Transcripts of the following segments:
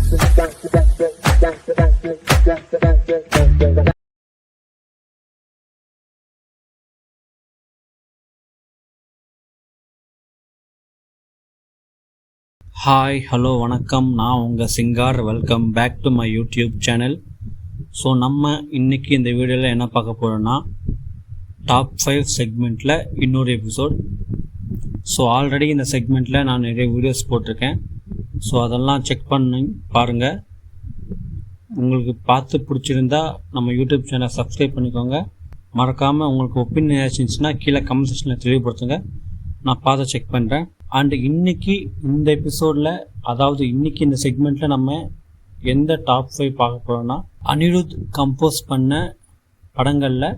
Hi hello வணக்கம், நான் உங்கள் சிங்கார். Welcome back to my YouTube channel. So நம்ம இன்றைக்கி இந்த வீடியோவில் என்ன பார்க்க போகிறோன்னா, டாப் 5 செக்மெண்ட்டில் இன்னொரு எபிசோட். ஸோ ஆல்ரெடி இந்த செக்மெண்ட்டில் நான் நிறைய வீடியோஸ் போட்டிருக்கேன். ஸோ அதெல்லாம் செக் பண்ணி பாருங்கள். உங்களுக்கு பார்த்து பிடிச்சிருந்தா நம்ம யூடியூப் சேனலை சப்ஸ்கிரைப் பண்ணிக்கோங்க. மறக்காமல் உங்களுக்கு ஒப்பீனியன் ஏதாச்சும் இருந்துச்சுன்னா கீழே கமெண்ட் செக்ஷனில் தெளிவுபடுத்துங்க. நான் பார்த்து செக் பண்ணுறேன். அண்டு இன்றைக்கி இந்த எபிசோடில், அதாவது இன்றைக்கி இந்த செக்மெண்ட்டில் நம்ம எந்த டாப் 5 பார்க்க போகிறோன்னா, அனிருத் கம்போஸ் பண்ண படங்களில்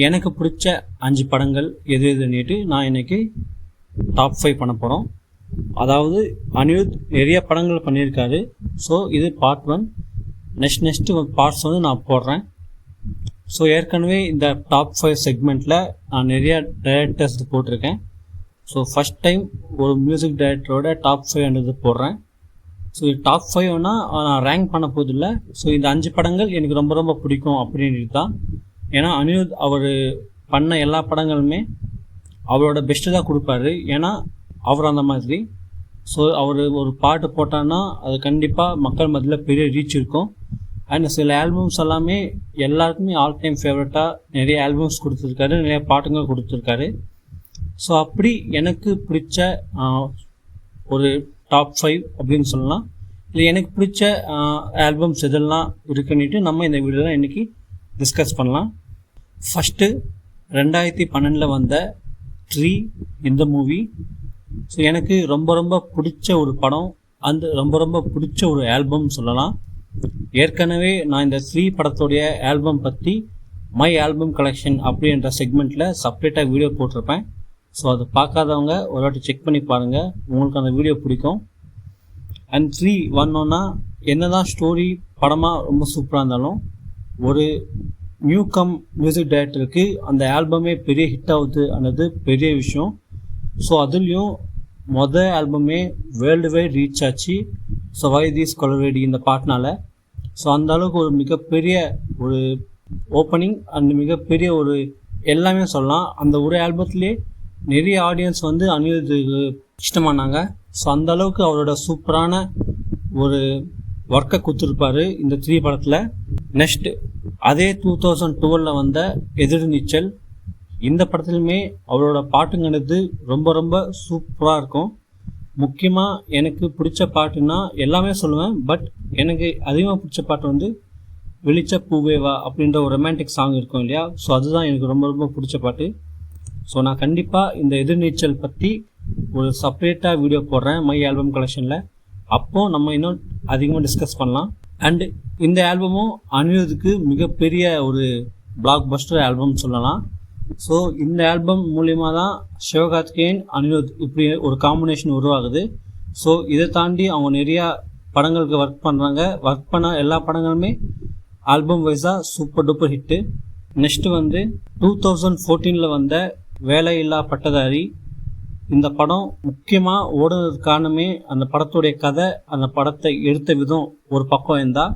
எனக்கு பிடிச்ச 5 படங்கள் எது எதுன்னுட்டு நான் இன்றைக்கி டாப் 5 பண்ண போகிறோம். அதாவது அனிருத் நிறைய படங்கள் பண்ணியிருக்காரு. ஸோ இது பார்ட் 1. நெக்ஸ்ட்டு பார்ட்ஸ் வந்து நான் போடுறேன். ஸோ ஏற்கனவே இந்த டாப் 5 செக்மெண்ட்டில் நான் நிறைய டைரக்டர்ஸ் போட்டிருக்கேன். ஸோ ஃபஸ்ட் டைம் ஒரு மியூசிக் டைரக்டரோட டாப் 5 போடுறேன். ஸோ டாப் 5னா நான் ரேங்க் பண்ண போதில்லை. ஸோ இந்த 5 படங்கள் எனக்கு ரொம்ப ரொம்ப பிடிக்கும் அப்படின்றது தான். ஏன்னா அனிருத் அவர் பண்ண எல்லா படங்களுமே அவரோட பெஸ்ட்டு தான் கொடுப்பாரு. ஏன்னா அவர் அந்த மாதிரி. ஸோ அவர் ஒரு பாட்டு போட்டான்னா அது கண்டிப்பாக மக்கள் மத்தியில் பெரிய ரீச் இருக்கும். அண்ட் சில ஆல்பம்ஸ் எல்லாமே எல்லாருக்குமே ஆல் டைம் ஃபேவரட்டாக நிறைய ஆல்பம்ஸ் கொடுத்துருக்காரு, நிறைய பாட்டுங்கள் கொடுத்துருக்காரு. ஸோ அப்படி எனக்கு பிடிச்ச ஒரு டாப் 5 அப்படின்னு சொல்லலாம். இல்லை எனக்கு பிடிச்ச ஆல்பம்ஸ் எதெல்லாம் இருக்குன்னுட்டு நம்ம இந்த வீடியோவில் இன்றைக்கி டிஸ்கஸ் பண்ணலாம். ஃபஸ்ட்டு 2012 வந்த ட்ரீ இந்த மூவி. ஸோ எனக்கு ரொம்ப ரொம்ப பிடிச்ச ஒரு படம், அந்த ரொம்ப ரொம்ப பிடிச்ச ஒரு ஆல்பம் சொல்லலாம். ஏற்கனவே நான் இந்த ட்ரீ படத்துடைய ஆல்பம் பற்றி மை ஆல்பம் கலெக்ஷன் அப்படின்ற செக்மெண்ட்டில் செப்ரேட்டாக வீடியோ போட்டிருப்பேன். ஸோ அது பார்க்காதவங்க ஒரு வாட்டி செக் பண்ணி பாருங்கள், உங்களுக்கு அந்த வீடியோ பிடிக்கும். அண்ட் 3 வந்தோன்னா என்ன தான் ஸ்டோரி படமாக ரொம்ப சூப்பராக இருந்தாலும், ஒரு நியூ கம் மியூசிக் டைரக்டருக்கு அந்த ஆல்பமே பெரிய ஹிட் ஆகுது ಅನ್ನೋದು பெரிய விஷயம். ஸோ அதுலேயும் ஆல்பமே வேர்ல்டு வைட் ரீச் ஆச்சு. ஸோ வை தீஸ் கொலவேடி இந்த பாட்டினால. ஸோ அந்த அளவுக்கு ஒரு மிகப்பெரிய ஒரு ஓப்பனிங் அண்ட் மிகப்பெரிய ஒரு எல்லாமே சொல்லலாம். அந்த ஒரு ஆல்பத்துலேயே நிறைய ஆடியன்ஸ் வந்து அனிருத்துக்கு இஷ்டமானாங்க. ஸோ அந்த அளவுக்கு அவரோட சூப்பரான ஒரு ஒர்க்கை கொடுத்துருப்பாரு இந்த 3 படத்தில். நெக்ஸ்ட் அதே 2012 வந்த எதிர்நீச்சல். இந்த படத்துலையுமே அவரோட பாட்டுங்கிறது ரொம்ப ரொம்ப சூப்பராக இருக்கும். முக்கியமாக எனக்கு பிடிச்ச பாட்டுன்னா எல்லாமே சொல்லுவேன், பட் எனக்கு அதிகமாக பிடிச்ச பாட்டு வந்து வெளிச்ச பூவேவா அப்படின்ற ஒரு ரொமான்டிக் சாங் இருக்கும் இல்லையா. ஸோ அதுதான் எனக்கு ரொம்ப ரொம்ப பிடிச்ச பாட்டு. ஸோ நான் கண்டிப்பாக இந்த எதிர்நீச்சல் பற்றி ஒரு செப்ரேட்டாக வீடியோ போடுறேன் மை ஆல்பம் கலெக்ஷனில். அப்போது நம்ம இன்னும் அதிகமாக டிஸ்கஸ் பண்ணலாம். அண்டு இந்த ஆல்பமும் அனிருத்துக்கு மிகப்பெரிய ஒரு பிளாக் பஸ்டர் ஆல்பம் சொல்லலாம். ஸோ இந்த ஆல்பம் மூலிமா தான் சிவகார்த்திகேயன் அனிருத் இப்படி ஒரு காம்பினேஷன் உருவாகுது. ஸோ இதை தாண்டி அவங்க நிறையா படங்களுக்கு ஒர்க் பண்ணுறாங்க. ஒர்க் பண்ண எல்லா படங்களுமே ஆல்பம் வைஸாக சூப்பர் டூப்பர் ஹிட்டு. நெக்ஸ்ட்டு வந்து 2014 வந்த வேலையில்லா பட்டதாரி. இந்த படம் முக்கியமாக ஓடுறதுக்கு காரணமே அந்த படத்துடைய கதை, அந்த படத்தை எடுத்த விதம் ஒரு பக்கம் இருந்தால்,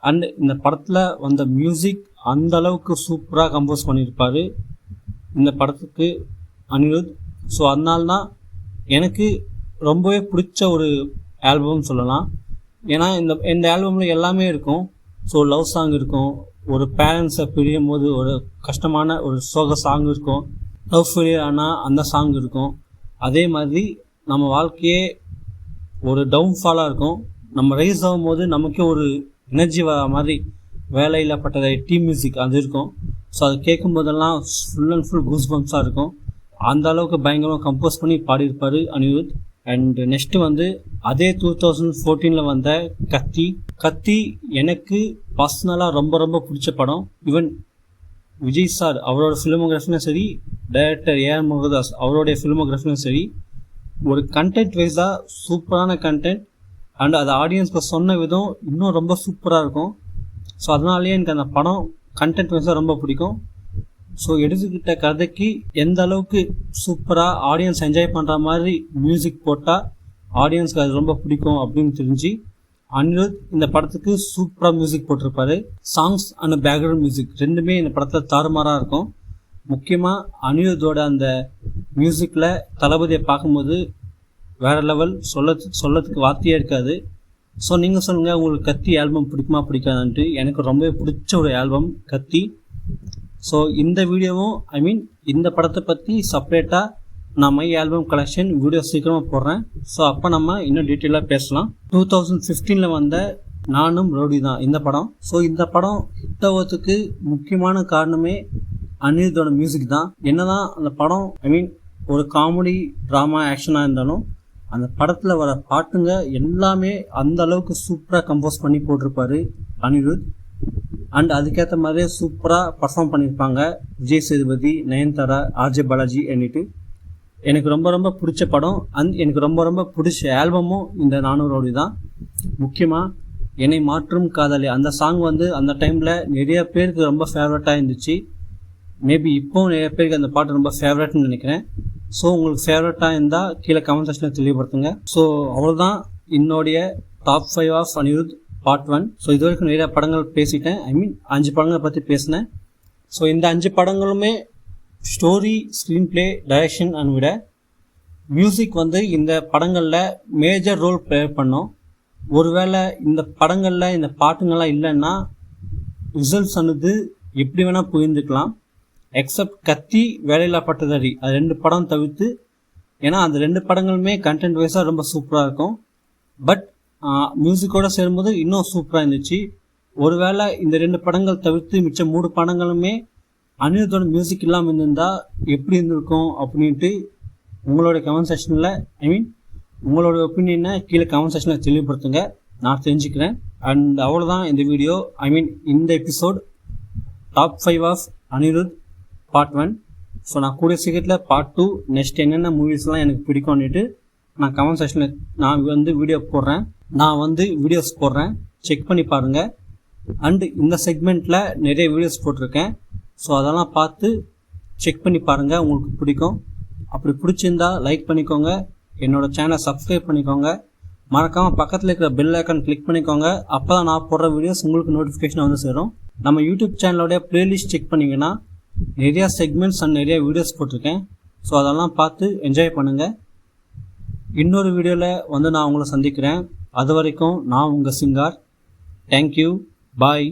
அண்ட் இந்த படத்தில் வந்த மியூசிக் அந்த அளவுக்கு சூப்பராக கம்போஸ் பண்ணியிருப்பார் இந்த படத்துக்கு அனிருத். ஸோ அதனால்தான் எனக்கு ரொம்பவே பிடிச்ச ஒரு ஆல்பம் சொல்லலாம். ஏன்னா இந்த ஆல்பமில் எல்லாமே இருக்கும். ஸோ லவ் சாங் இருக்கும், ஒரு பேரண்ட்ஸை பிரியும் போது ஒரு கஷ்டமான ஒரு சோக சாங் இருக்கும், லவ் ஃபெயிலியர் ஆனால் அந்த சாங் இருக்கும். அதே மாதிரி நம்ம வாழ்க்கையே ஒரு டவுன்ஃபாலாக இருக்கும், நம்ம ரைஸ் ஆகும்போது நமக்கே ஒரு எனர்ஜி வர மாதிரி வேலையில் பட்டதை டீம் மியூசிக் அது இருக்கும். ஸோ அது கேட்கும் போதெல்லாம் ஃபுல் அண்ட் ஃபுல் கூஸ் பம்ப்ஸாக இருக்கும். அந்த அளவுக்கு பயங்கரமாக கம்போஸ் பண்ணி பாடியிருப்பார் அனிருத். அண்ட் நெக்ஸ்ட்டு வந்து அதே 2014 வந்த கத்தி எனக்கு பர்சனலாக ரொம்ப ரொம்ப பிடிச்ச படம். ஈவன் விஜய் சார் அவரோட ஃபிலிமோகிராஃபிலும் சரி, டைரக்டர் ஏஆர் முருகதாஸ் அவருடைய ஃபிலிமோகிராஃபிலும் சரி, ஒரு கண்டென்ட் வைஸாக சூப்பரான கண்டென்ட். அண்ட் அது ஆடியன்ஸ்க்கு சொன்ன விதம் இன்னும் ரொம்ப சூப்பராக இருக்கும். ஸோ அதனாலேயே எனக்கு அந்த படம் கண்டென்ட் வைஸாக ரொம்ப பிடிக்கும். ஸோ எடுத்துக்கிட்ட கதைக்கு எந்த அளவுக்கு சூப்பராக ஆடியன்ஸ் என்ஜாய் பண்ணுற மாதிரி மியூசிக் போட்டால் ஆடியன்ஸ்க்கு அது ரொம்ப பிடிக்கும் அப்படின்னு தெரிஞ்சு அனிருத் இந்த படத்துக்கு சூப்பராக மியூசிக் போட்டிருப்பாரு. சாங்ஸ் அண்ட் பேக்ரவுண்ட் மியூசிக் ரெண்டுமே இந்த படத்தில் தாறுமாறாக இருக்கும். முக்கியமாக அனிருத்தோட அந்த மியூசிக்கில் தளபதியை பார்க்கும்போது வேறு லெவல், சொல்லத்துக்கு வார்த்தையே இருக்காது. ஸோ நீங்கள் சொல்லுங்கள், உங்களுக்கு கத்தி ஆல்பம் பிடிக்குமா பிடிக்காதான்ட்டு. எனக்கு ரொம்பவே பிடிச்ச ஒரு ஆல்பம் கத்தி. ஸோ இந்த வீடியோவும் இந்த படத்தை பற்றி செப்பரேட்டாக நான் மை ஆல்பம் கலெக்ஷன் வீடியோ சீக்கிரமாக போடுறேன். ஸோ அப்போ நம்ம இன்னும் டீட்டெயிலாக பேசலாம். 2015 வந்த நானும் ரவுடி தான் இந்த படம். ஸோ இந்த படம் ஹிட் ஆகிறதுக்கு முக்கியமான காரணமே அனிருத்தோட மியூசிக் தான். என்னதான் அந்த படம் ஒரு காமெடி ட்ராமா ஆக்ஷனாக இருந்தாலும் அந்த படத்தில் வர பாட்டுங்க எல்லாமே அந்த அளவுக்கு சூப்பராக கம்போஸ் பண்ணி போட்டிருப்பாரு அனிருத். அண்ட் அதுக்கேற்ற மாதிரியே சூப்பராக பர்ஃபார்ம் பண்ணியிருப்பாங்க விஜய் சேதுபதி, நயன்தாரா, ஆர்ஜே பாலாஜி என்னிட்டு. எனக்கு ரொம்ப பிடிச்ச படம். எனக்கு ரொம்ப பிடிச்ச ஆல்பமும் இந்த நானும் ரவுடி தான். முக்கியமாக என்னை மாற்றும் காதலி அந்த சாங் அந்த டைமில் நிறைய பேருக்கு ரொம்ப ஃபேவரட்டாக இருந்துச்சு. மேபி இப்போவும் நிறைய பேருக்கு அந்த பாட்டு ரொம்ப ஃபேவரட்னு நினைக்கிறேன். ஸோ உங்களுக்கு ஃபேவரட்டாக இருந்தால் கீழே கமெண்ட் செக்ஷனில் தெளிவுபடுத்துங்க. ஸோ அவ்வளோதான் என்னுடைய top 5 of Anirudh part 1. So இது வரைக்கும் நிறைய படங்கள் பேசிட்டேன். 5 படங்களை பற்றி பேசினேன். ஸோ இந்த 5 படங்களுமே story, screen play, direction and விட மியூசிக் இந்த படங்களில் மேஜர் ரோல் ப்ளே பண்ணோம். ஒருவேளை இந்த படங்களில் இந்த பாட்டுங்கள்லாம் இல்லைன்னா ரிசல்ட்ஸ் எப்படி வேணால் புரிந்துக்கலாம். எக்ஸப்ட் கத்தி, வேலையில்லா பட்டதாரி அது 2 படம் தவிர்த்து. ஏன்னா அந்த 2 படங்களுமே கண்டென்ட் வைஸாக ரொம்ப சூப்பராக இருக்கும். பட் மியூசிக்கோடு சேரும்போது இன்னும் சூப்பராக இருந்துச்சு. ஒருவேளை இந்த 2 படங்கள் தவிர்த்து மிச்சம் 3 படங்களுமே அனிருத்தோட மியூசிக் இல்லாமல் இருந்திருந்தால் எப்படி இருந்திருக்கும் அப்படின்ட்டு உங்களோட கமெண்ட் செக்ஷனில் உங்களோட ஒப்பீனியனை கீழே கமெண்ட் செக்ஷனில் தெளிவுபடுத்துங்க, நான் தெரிஞ்சுக்கிறேன். அண்ட் அவ்வளோதான் இந்த வீடியோ. இந்த episode top 5 of Anirudh part 1. So நான் கூடிய சீக்கிரத்தில் பார்ட் 2 நெக்ஸ்ட் என்னென்ன மூவிஸ்லாம் எனக்கு பிடிக்கும்னுட்டு நான் கமெண்ட் செக்ஷனில் நான் வீடியோ போடுறேன். நான் வீடியோஸ் போடுறேன், செக் பண்ணி பாருங்கள். அண்டு இந்த செக்மெண்ட்டில் நிறைய வீடியோஸ் போட்டிருக்கேன். ஸோ அதெல்லாம் பார்த்து செக் பண்ணி பாருங்கள், உங்களுக்கு பிடிக்கும். அப்படி பிடிச்சிருந்தா லைக் பண்ணிக்கோங்க, என்னோடய சேனலை சப்ஸ்கிரைப் பண்ணிக்கோங்க, மறக்காமல் பக்கத்தில் இருக்கிற பெல் ஐக்கான் கிளிக் பண்ணிக்கோங்க. அப்போ தான் நான் போடுற வீடியோஸ் உங்களுக்கு நோட்டிஃபிகேஷன் சேரும். நம்ம யூடியூப் சேனலோடைய ப்ளேலிஸ்ட் செக் பண்ணிங்கன்னா நிறையா செக்மெண்ட்ஸ் அண்ட் நிறையா வீடியோஸ் போட்டிருக்கேன். ஸோ அதெல்லாம் பார்த்து என்ஜாய் பண்ணுங்கள். இன்னொரு வீடியோவில் நான் உங்களை சந்திக்கிறேன். அது வரைக்கும் நான் உங்கள் சிங்கார். தேங்க்யூ, பாய்.